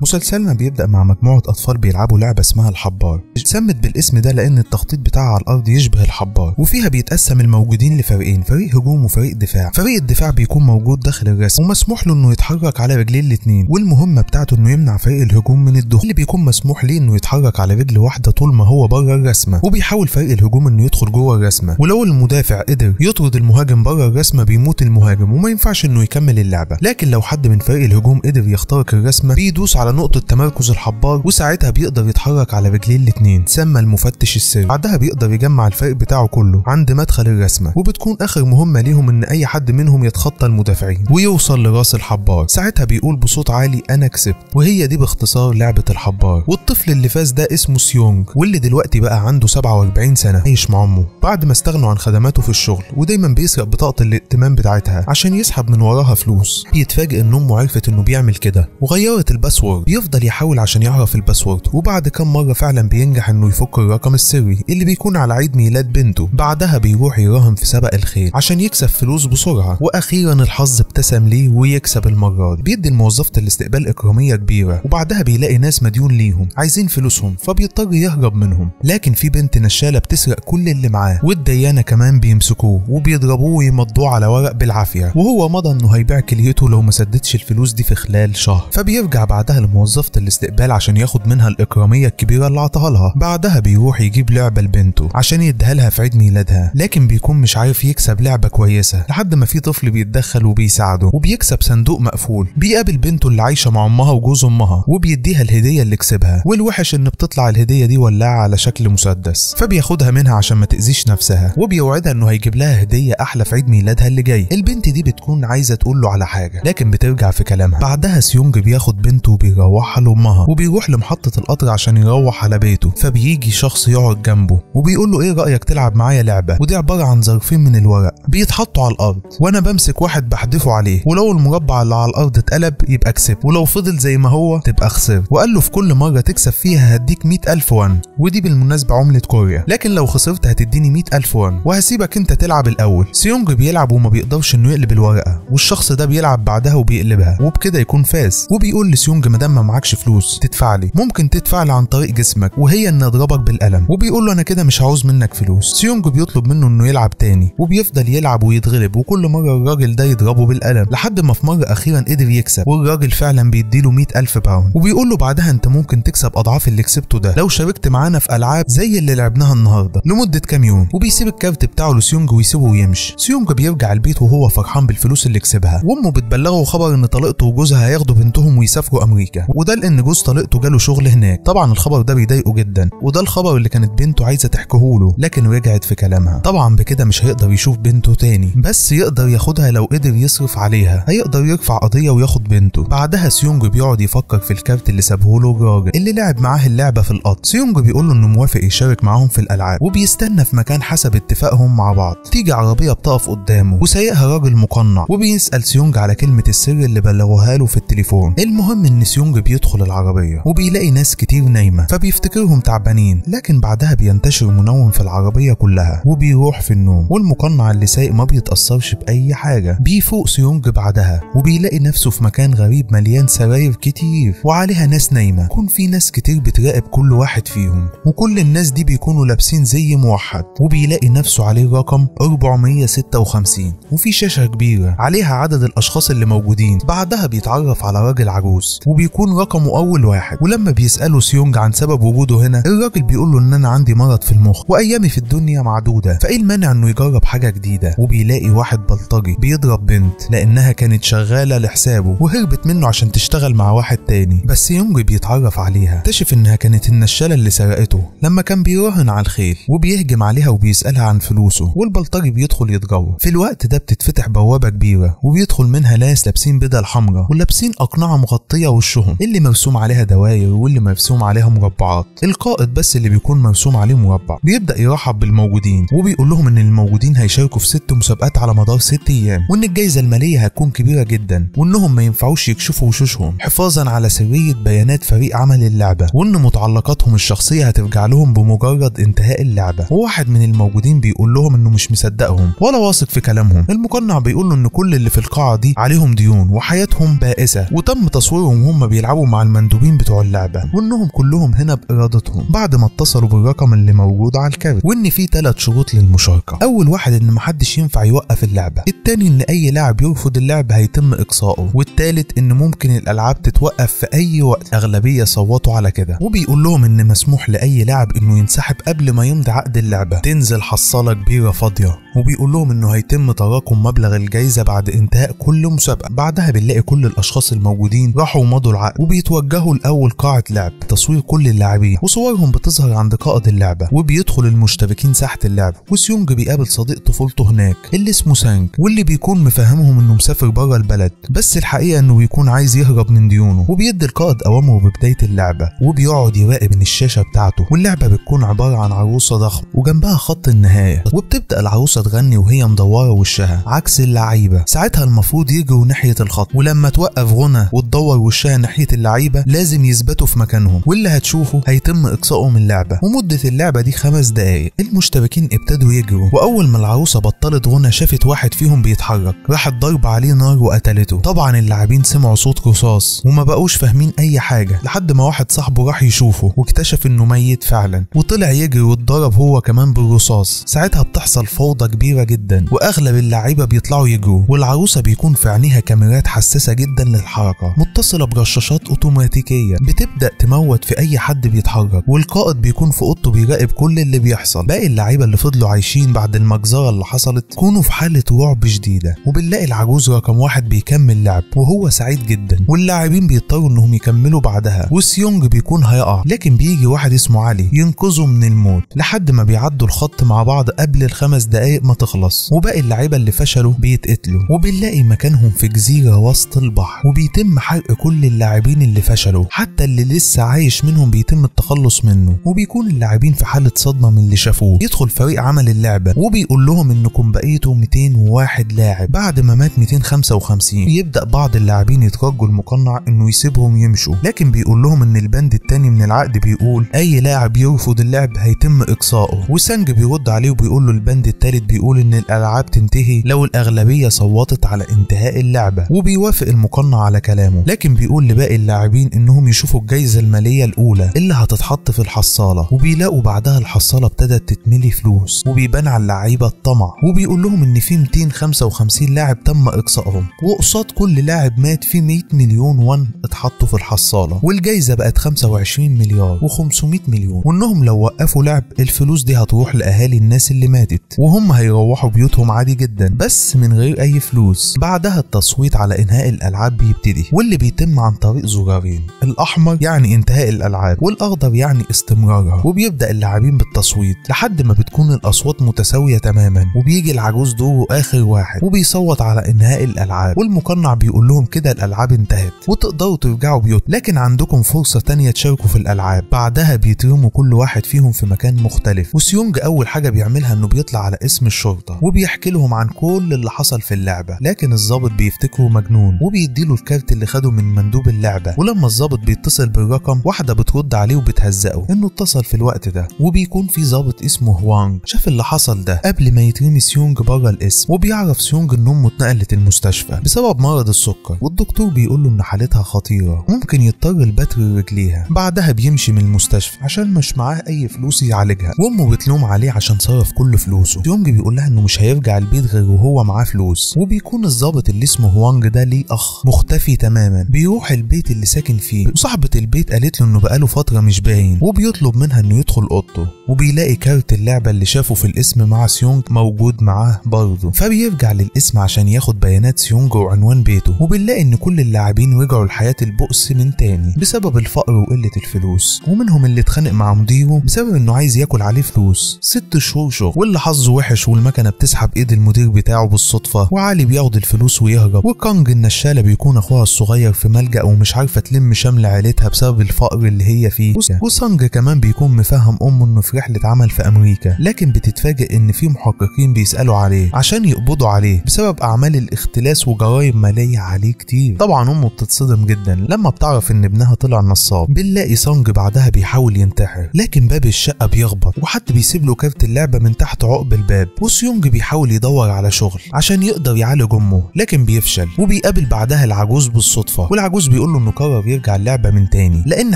مسلسلنا بيبدأ مع مجموعة أطفال بيلعبوا لعبة اسمها الحبار، اتسمت بالاسم ده لأن التخطيط بتاعها على الأرض يشبه الحبار، وفيها بيتقسم الموجودين لفريقين، فريق هجوم وفريق دفاع. فريق الدفاع بيكون موجود داخل الرسم ومسموح له إنه يتحرك على رجلين الاتنين، والمهمة بتاعته إنه يمنع فريق الهجوم من الدخول اللي بيكون مسموح ليه إنه يتحرك على رجل واحدة طول ما هو بره الرسمة، وبيحاول فريق الهجوم إنه يدخل جوه الرسمة، ولو المدافع قدر يطرد المهاجم بره الرسمة بيموت المهاجم وما ينفعش إنه يكمل اللعبة. لكن لو حد من فريق الهجوم قدر يخترق الرسمة بيدوس على نقطة تمركز الحبار وساعتها بيقدر يتحرك على رجلين الاتنين، تسمى المفتش السري. بعدها بيقدر يجمع الفريق بتاعه كله عند مدخل الرسمة، وبتكون آخر مهمة ليهم إن أي حد منهم يتخطى المدافعين ويوصل لراس الحبار. ساعتها بيقول بصوت عالي أنا كسبت، وهي دي باختصار لعبة الحبار. والطفل اللي فاز ده اسمه سيونج، واللي دلوقتي بقى عنده 47 سنة عايش مع أمه بعد ما استغنوا عن خدماته في الشغل، ودايما بيسرق بطاقة الائتمان بتاعتها عشان يسحب من وراها فلوس. بيتفاجئ إن أمه عرفت إنه بيعمل كده وغيرت الباسورد. بيفضل يحاول عشان يعرف الباسورد، وبعد كام مرة فعلا بينجح إنه يفك الرقم السري اللي بيكون على عيد ميلاد بنته. بعدها بيروح يراهن في سبق الخيل عشان يكسب فلوس بسرعة، وأخيرا الحظ ابتسم ليه ويكسب المرة دي. بيدي لموظفة الاستقبال إكرامية كبيرة، وبعدها بيلاقي ناس مديون ليهم عايزين فلوسهم فبيضطر يهرب منهم. لكن في بنت نشالة بتسرق كل اللي معاه، والديانة كمان بيمسكوه وبيضربوه ويمضوه على ورق بالعافية، وهو مضى إنه هيبيع كليته لو ما سددش الفلوس دي في خلال شهر. فبيرجع بعدها لموظفة الاستقبال عشان ياخد منها الإكرامية الكبيرة اللي عطاها لها. بعدها بيروح يجيب لعبة لبنته عشان يديها لها في عيد ميلادها، لكن بيكون مش عارف يكسب لعبة كويسة لحد ما في طفل بيتدخل وبيساعده وبيكسب صندوق مقفول. بيقابل بنته اللي عايشة مع أمها وجوز أمها وبيديها الهدية اللي كسبها، والوحش إن بتطلع الهدية دي ولاعة على شكل مسدس، فبياخدها منها عشان ما تأذيش نفسها، وبيوعدها إنه هيجيب لها هدية أحلى في عيد ميلادها اللي جاي. البنت دي بتكون عايزة تقول له على حاجة لكن بترجع في كلامها. بعدها سيونج بياخد بنته وبيروحها لأمها، وبيروح لمحطة القطر عشان يروح على بيته. فبيجي شخص يقعد جنبه وبيقول له ايه رأيك تلعب معايا لعبة، ودي عبارة عن ظرفين من الورق بيتحطوا على الأرض، وانا بمسك واحد بحدفه عليه، ولو المربع اللي على الأرض اتقلب يبقى كسبت، ولو فضل زي ما هو تبقى خسرت. وقال له في كل مرة تكسب فيها هديك 100,000 وان، ودي بالمناسبة عملة كوريا، لكن لو خسرت هتديني 100,000 وان وهسيبك انت تلعب الأول. سيونج بيلعب وما بيقدرش انه يقلب الورقة، والشخص ده بيلعب بعدها وبيقلبها وبكده يكون فاز. وبيقول لسيونج مادام ما معكش فلوس تدفع لي، ممكن تدفع لي عن طريق جسمك وهي ان اضربك بالقلم. وبيقول له انا كده مش عاوز منك فلوس. سيونج بيطلب منه انه يلعب تاني، وبيفضل يلعب ويتغلب، وكل مرة الراجل ده يضربه بالقلم لحد ما في مرة اخيرا قدر يكسب، والراجل فعلا بيديله 100,000 باوند. وبيقول له بعدها انت ممكن تكسب اضعاف اللي كسبته ده لو شاركت معانا في العاب زي اللي لعبناها النهارده لمدة كام يوم. وبيسيب الكارت بتاعه لسيونج ويسيبه ويمشي. سيونج بيرجع البيت وهو فرحان بالفلوس اللي كسبها، وامه بتبلغه خبر ان طليقته وجوزها هياخدوا بنتهم ويسافروا امريكا، وده لان جوز طليقته جاله شغل هناك. طبعا الخبر ده بيضايقه جدا، وده الخبر اللي كانت بنته عايزه تحكيهوله لكن رجعت في كلامها. طبعا بكده مش هيقدر يشوف بنته تاني، بس يقدر ياخدها لو قدر يصرف عليها، هيقدر يرفع قضيه وياخد بنته. بعدها سيونج بيقعد يفكر في الكارت اللي سابه له الراجل اللي لعب معاه اللعبه في القطر. سيونج بيقول له انه موافق يشارك معاهم في الالعاب، وبيستنى في مكان حسب اتفاقهم مع بعض. تيجي عربيه بتقف قدامه وسايقها راجل مقنع، وبيسال سيونج على كلمه السر اللي بلغوها له في التليفون. المهم ان سيونج بيدخل العربيه وبيلاقي ناس كتير نايمه فبيفتكرهم تعبانين، لكن بعدها بينتشر منوم في العربيه كلها وبيروح في النوم، والمقنع اللي سايق ما بيتاثرش باي حاجه. بيفوق سيونج بعدها وبيلاقي نفسه في مكان غريب مليان سراير كتير وعليها ناس نايمه، يكون في ناس كتير بتراقب كل واحد فيهم، وكل الناس دي بيكونوا لابسين زي موحد. وبيلاقي نفسه عليه رقم 456، وفي شاشه كبيره عليها عدد الاشخاص اللي موجودين. بعدها بيتعرف على راجل عجوز وبيكون رقمه اول واحد، ولما بيساله سيونج عن سبب وجوده هنا الراجل بيقول له ان انا عندي مرض في المخ وايامي في الدنيا معدوده، فايه المانع انه يجرب حاجه جديده. وبيلاقي واحد بلطجي بيضرب بنت لانها كانت شغاله لحسابه وهربت منه عشان تشتغل مع واحد تاني، بس سيونج بيتعرف عليها اكتشف انها كانت النشاله اللي سرقته لما كان بيراهن على الخيل، وبيهجم عليها وبيسالها عن فلوسه، والبلطجي بيدخل يضربه. في الوقت ده بتتفتح بوابه كبيره وبيدخل منها ناس لابسين بدل حمراء ولابسين اقنعه مغطيه وشهم، اللي مرسوم عليها دواير واللي مرسوم عليها مربعات. القائد بس اللي بيكون مرسوم عليه مربع. بيبدا يرحب بالموجودين وبيقول لهم ان الموجودين هيشاركوا في 6 مسابقات على مدار 6 ايام، وان الجائزه الماليه هتكون كبيره جدا، وانهم ما ينفعوش يكشفوا وشوشهم حفاظا على سريه بيانات فريق عمل اللعبه، وان متعلقاتهم الشخصيه هترجع لهم بمجرد انتهاء اللعبه. وواحد من الموجودين بيقول لهم انه مش مصدقهم ولا واثق في كلامهم. المقنع بيقول له ان كل اللي في القاعه دي عليهم ديون وحياتهم بائسه، وتم تصويرهم وهم بيلعبوا مع المندوبين بتوع اللعبة، وانهم كلهم هنا بارادتهم بعد ما اتصلوا بالرقم اللي موجود على الكارت، وان في 3 شروط للمشاركة. اول واحد ان محدش ينفع يوقف اللعبة، التاني ان اي لاعب يرفض اللعب هيتم اقصائه، والتالت ان ممكن الالعاب تتوقف في اي وقت. اغلبية صوتوا على كده، وبيقول لهم ان مسموح لاي لاعب انه ينسحب قبل ما يمضي عقد اللعبة. تنزل حصالة كبيرة فاضية، وبيقول لهم انه هيتم تراكم مبلغ الجائزة بعد انتهاء كل مسابقة. بعدها بنلاقي كل الاشخاص الموجودين راحوا ومضوا العقد، وبيتوجهوا لاول قاعة لعب تصوير كل اللاعبين، وصورهم بتظهر عند قائد اللعبة. وبيدخل المشتركين ساحة اللعب، وسيونج بيقابل صديق طفولته هناك اللي اسمه سانج، واللي بيكون مفهمهم انه مسافر بره البلد، بس الحقيقة انه بيكون عايز يهرب من ديونه. وبيدي القائد اوامره ببداية اللعبة، وبيقعد يراقب من الشاشة بتاعته. واللعبة بتكون عبارة عن عروسة ضخمة وجنبها خط النهاية، وبتبدأ العروسة تغني وهي مدورة وشها عكس اللعيبة. ساعتها المفروض يجروا ناحية الخط، ولما توقف غنى وتدور وشها ناحية اللعيبة لازم يثبتوا في مكانهم، واللي هتشوفه هيتم اقصائهم من اللعبة. ومدة اللعبة دي 5 دقايق. المشتركين ابتدوا يجروا، واول ما العروسة بطلت غنى شافت واحد فيهم بيتحرك، راحت ضرب عليه نار وقتلته. طبعا اللاعبين سمعوا صوت رصاص وما بقوش فاهمين اي حاجة، لحد ما واحد صاحبه راح يشوفه واكتشف انه ميت فعلا، وطلع يجري واتضرب هو كمان بالرصاص. ساعتها بتحصل فوضى كبيرة جدا، واغلب اللعيبة بيطلعوا يجروا، والعروسة بيكون في عينيها كاميرات حساسة جدا للحركة متصلة برشاشات اوتوماتيكية بتبدأ تموت في اي حد بيتحرك، والقائد بيكون في اوضته بيراقب كل اللي بيحصل. باقي اللعيبة اللي فضلوا عايشين بعد المجزرة اللي حصلت كونوا في حالة رعب شديدة. وبنلاقي العجوز رقم 1 بيكمل لعب وهو سعيد جدا، واللاعبين بيضطروا انهم يكملوا بعدها، وسيونج بيكون هيقع، لكن بيجي واحد اسمه علي ينقذه من الموت لحد ما بيعدوا الخط مع بعض قبل ال5 دقايق ما تخلص. وباقي اللعيبة اللي فشلوا بيتقتلوا، وبنلاقي مكانهم في جزيرة وسط البحر، وبيتم حرق كل اللاعبين اللي فشلوا، حتى اللي لسه عايش منهم بيتم التخلص منه. وبيكون اللاعبين في حالة صدمة من اللي شافوه. يدخل فريق عمل اللعبة وبيقول لهم انكم بقيتوا 201 لاعب بعد ما مات 255. يبدأ بعض اللاعبين يترجوا المقنع انه يسيبهم يمشوا، لكن بيقول لهم ان البند التاني من العقد بيقول اي لاعب يرفض اللعب هيتم اقصائه. وسانج بيرد عليه وبيقول له البند التالت بيقول ان الالعاب تنتهي لو الاغلبية صوتت على انتهاء اللعبة. وبيوافق المقنع على كلامه، لكن بيقول لباقي اللاعبين انهم يشوفوا الجائزة المالية الاولى اللي هتتحط في الحصالة. وبيلاقوا بعدها الحصالة ابتدت تتملي فلوس، وبيبان على اللعيبة الطمع. وبيقول لهم ان في 255 لاعب تم اقصائهم، وقصاد كل لاعب مات في 100 مليون ون اتحطوا في الحصالة، والجائزة بقت 25 مليار و500 مليون، وانهم لو وقفوا لعب الفلوس دي هتروح لاهالي الناس اللي ماتت، وهم هيروحوا بيوتهم عادي جدا بس من غير اي فلوس. بعدها التصويت على انهاء الالعاب بيبتدي، واللي بيتم عن طريق زرارين، الاحمر يعني انتهاء الالعاب والاخضر يعني استمرارها. وبيبدأ اللاعبين بالتصويت لحد ما بتكون الاصوات متساوية تماما، وبيجي العجوز دوره اخر واحد وبيصوت على انهاء الالعاب، والمقنع بيقول لهم كده الالعاب انتهت وتقدروا ترجعوا بيوت، لكن عندكم فرصة تانية تشاركوا في الالعاب. بعدها بيترموا كل واحد فيهم في مكان مختلف، وسيونج اول حاجة بيعملها انه بيطلع على اسم الشرطة وبيحكي لهم عن كل اللي حصل في اللعبة، لكن الضابط بيفتكره مجنون وبيديله الكارت اللي خده من مندوب اللعبة. ولما الضابط بيتصل بالرقم واحدة بترد عليه وبتهزقه انه اتصل في الوقت ده، وبيكون في ضابط اسمه هوانج شاف اللي حصل ده قبل ما يترمي سيونج بره الاسم، وبيعرف سيونج ان امه اتنقلت المستشفى بسبب مرض السكر، والدكتور بيقول له ان حالتها خطيرة ممكن يضطر البتر رجليها. بعدها بيمشي من المستشفى عشان مش معاه اي فلوس يعالجها، وامه بتلوم عليه عشان صرف كل فلوسه. سيونج بيقول لها انه مش هيرجع البيت غير وهو معاه فلوس. وبيكون الضابط اللي اسمه هوانج ده ليه اخ مختفي تماما، بيروح البيت اللي ساكن فيه، وصاحبة البيت قالت له انه بقاله فترة مش باين، وبيطلب منها انه يدخل اوضته، وبيلاقي كارت اللعبة اللي شافه في الاسم مع سيونج موجود معاه برضه، فبيرجع للاسم عشان ياخد بيانات سيونج وعنوان بيته. وبنلاقي ان كل اللاعبين رجعوا لحياة البؤس من تاني بسبب الفقر وقلة الفلوس، ومنهم اللي اتخانق مع مديره بسبب انه عايز ياكل عليه فلوس 6 شهور شغل، واللي حظه وحش والمكنة بتسحب ايد المدير بتاعه بالصدفة، وعلي بياخد الفلوس ويهرب. وكانج النشالة بيكون اخوها الصغير في ملجأ ومش عارفة تلم شمل عيلتها بسبب الفقر اللي هي فيه. وسانج كمان بيكون مفهم امه انه في رحلة عمل في امريكا، لكن بتتفاجئ ان في محققين بيسألوا عليه عشان يقبضوا عليه بسبب اعمال الاختلاس وجرائم مالية عليه كتير. طبعا امه بتتصدم جدا لما بتعرف ان ابنها طلع نصاب. بنلاقي سانج بعدها بيحاول ينتحر، لكن باب الشقة بيخبط وحد بيسيب له كارت اللعبة من تحت عقب الباب، وسيونج بيحاول يدور على شغل عشان يقدر يعالج امه لكن بيفشل. وبيقابل بعدها العجوز بالصدفة، والعجوز بيقول له انه قرر يرجع اللعبه من تاني لان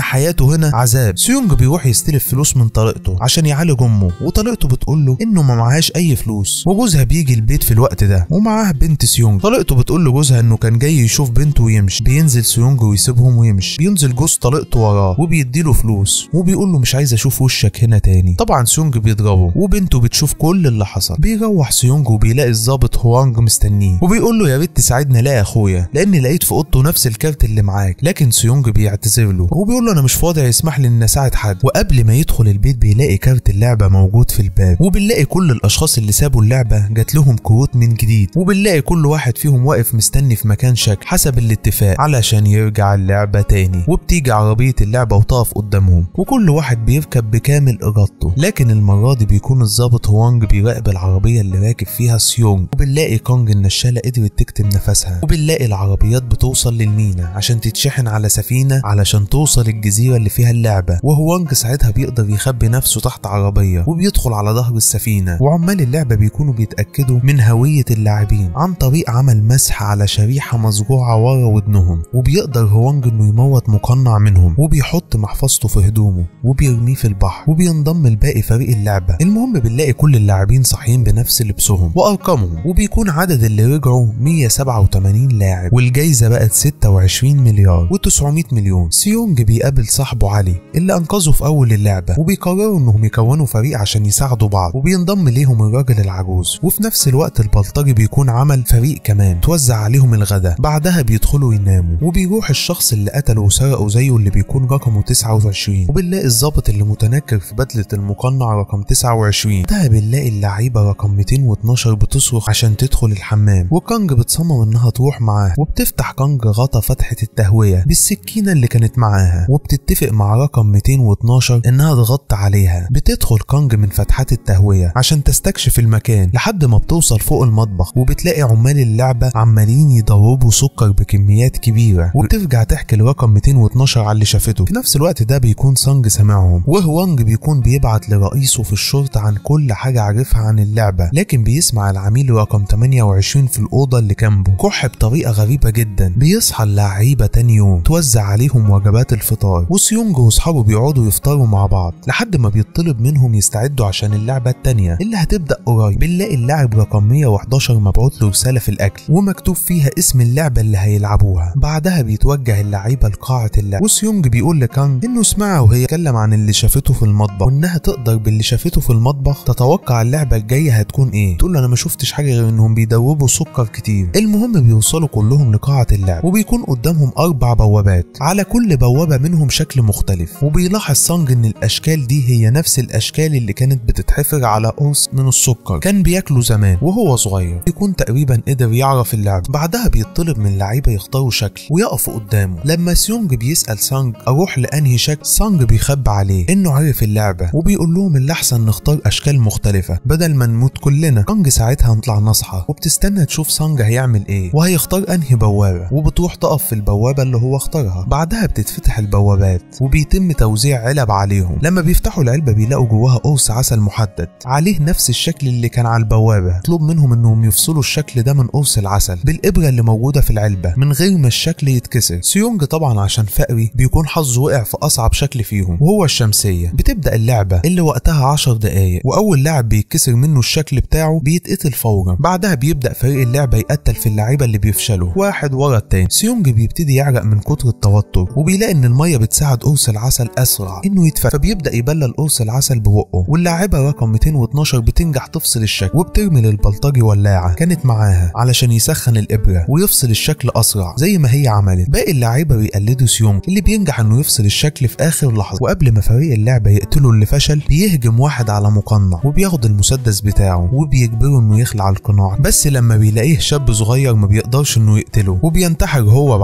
حياته هنا عذاب. سيونج بيروح يستلف فلوس من طليقته عشان يعالج امه، وطليقته بتقول له انه ما معهاش اي فلوس، وجوزها بيجي البيت في الوقت ده ومعاه بنت سيونج. طليقته بتقول لجوزها انه كان جاي يشوف بنته ويمشي. بينزل سيونج ويسيبهم ويمشي. بينزل جوز طليقته وراه وبيديله فلوس وبيقول له مش عايز اشوف وشك هنا تاني. طبعا سيونج بيضربه وبنته بتشوف كل اللي حصل. بيروح سيونج وبيلاقي الضابط هوانج مستنيه وبيقول له يا ريت تساعدني الاقي اخويا لاني لقيت في اوضته نفس الكارت اللي معاك. لكن سيونج بيعتذر له وبيقول له انا مش فاضي يسمح لي ان اساعد حد. وقبل ما يدخل البيت بيلاقي كارت اللعبه موجود في الباب، وبنلاقي كل الاشخاص اللي سابوا اللعبه جات لهم كروت من جديد، وبنلاقي كل واحد فيهم واقف مستني في مكان شكل حسب الاتفاق علشان يرجع اللعبه تاني. وبتيجي عربيه اللعبه وتقف قدامهم وكل واحد بيركب بكامل ارادته. لكن المره دي بيكون الضابط هوانج بيراقب العربيه اللي راكب فيها سيونج، وبنلاقي كونج النشاله قدرت تكتم نفسها، وبنلاقي العربيات بتوصل للمينا عشان تتشحن على سفينه علشان توصل الجزيره اللي فيها اللعبه. وهوانج ساعتها بيقدر يخبي نفسه تحت عربيه وبيدخل على ظهر السفينه. وعمال اللعبه بيكونوا بيتاكدوا من هويه اللاعبين عن طريق عمل مسح على شريحه مصجوعه ورا ودنهم. وبيقدر هوانج انه يموت مقنع منهم، وبيحط محفظته في هدومه وبيرميه في البحر، وبينضم لباقي فريق اللعبه. المهم بنلاقي كل اللاعبين صاحيين بنفس لبسهم وارقامهم، وبيكون عدد اللي رجعوا 187 لاعب، والجايزه بقت 26 مليار و900 مليون. سيونج بيقابل صاحبه علي اللي انقذه في اول اللعبه، وبيقرروا انهم يكونوا فريق عشان يساعدوا بعض، وبينضم ليهم الراجل العجوز. وفي نفس الوقت البلطجي بيكون عمل فريق كمان توزع عليهم الغداء. بعدها بيدخلوا يناموا، وبيروح الشخص اللي قتله وسرقه زيه اللي بيكون رقمه 29، وبنلاقي الضابط اللي متنكر في بدله المقنع رقم 29. ده بنلاقي اللعيبه رقم 212 بتصرخ عشان تدخل الحمام، وكانج بتصمم انها تروح معاه، وبتفتح كانج غطا فتحه التهويه بالسكينه اللي كانت معاها، وبتتفق مع رقم 212 انها تغطي عليها. بتدخل كانج من فتحات التهويه عشان تستكشف المكان لحد ما بتوصل فوق المطبخ، وبتلاقي عمال اللعبه عمالين يضربوا سكر بكميات كبيره، وبترجع تحكي لرقم 212 على اللي شافته. في نفس الوقت ده بيكون سانج سامعهم، وهوانج بيكون بيبعت لرئيسه في الشرطه عن كل حاجه عارفها عن اللعبه. لكن بيسمع العميل رقم 28 في الاوضه اللي جنبه كح بطريقه غريبه جدا. بيصحى اللعيبه تاني يوم توزع عليهم وجبات الفطار، وسيونج واصحابه بيقعدوا يفطروا مع بعض لحد ما بيطلب منهم يستعدوا عشان اللعبه التانيه اللي هتبدا قريب. بنلاقي اللاعب رقم 111 مبعوت له رساله في الاكل ومكتوب فيها اسم اللعبه اللي هيلعبوها. بعدها بيتوجه اللعيبه لقاعه اللعب، وسيونج بيقول لكانج انه سمعها وهي بتتكلم عن اللي شافته في المطبخ، وانها تقدر باللي شافته في المطبخ تتوقع اللعبه الجايه هتكون ايه. تقول له انا ما شفتش حاجه غير انهم بيدوبوا سكر كتير. المهم بيوصلوا كلهم لقاعه اللعب، وبيكون قدامهم 4 بوابات، على كل بوابه منهم شكل مختلف. وبيلاحظ سانج ان الاشكال دي هي نفس الاشكال اللي كانت بتتحفر على قرص من السكر كان بياكله زمان وهو صغير. بيكون تقريبا قدر يعرف اللعب. بعدها بيطلب من اللعيبه يختاروا شكل ويقفوا قدامه. لما سيونج بيسال سانج اروح لانهي شكل، سانج بيخبي عليه انه عرف اللعبه، وبيقول لهم اللي احسن نختار اشكال مختلفه بدل ما نموت كلنا. كانج ساعتها نطلع نصحى، وبتستنى تشوف سانج هيعمل ايه وهيختار انهي بوابه، وبتروح تقف في البوابه اللي هو اختارها. بعدها بتتفتح البوابات وبيتم توزيع علب عليهم. لما بيفتحوا العلبه بيلاقوا جواها قرص عسل محدد عليه نفس الشكل اللي كان على البوابه. طلب منهم انهم يفصلوا الشكل ده من قرص العسل بالابره اللي موجوده في العلبه من غير ما الشكل يتكسر. سيونج طبعا عشان فقري بيكون حظه وقع في اصعب شكل فيهم وهو الشمسيه. بتبدا اللعبه اللي وقتها 10 دقايق، واول لاعب بيتكسر منه الشكل بتاعه بيتقتل فورا. بعدها بيبدا فريق اللعبه يقتل في اللعيبه اللي بيفشلوا واحد ورا التاني. سيونج بيبتدي يعرق من كتر التوتر، وبيلاقي ان الميه بتساعد قرص العسل اسرع انه يتفك، فبيبدا يبلل قرص العسل ببقه. واللاعبه رقم 212 بتنجح تفصل الشكل، وبترمي للبلطجي ولاعه كانت معاها علشان يسخن الابره ويفصل الشكل اسرع زي ما هي عملت. باقي اللاعيبه بيقلدوا سيونج اللي بينجح انه يفصل الشكل في اخر لحظه. وقبل ما فريق اللعبه يقتلوا اللي فشل بيهجم واحد على مقنع وبياخد المسدس بتاعه وبيجبره انه يخلع القناع، بس لما بيلاقيه شاب صغير ما بيقدرش انه يقتله وبينتحر هو.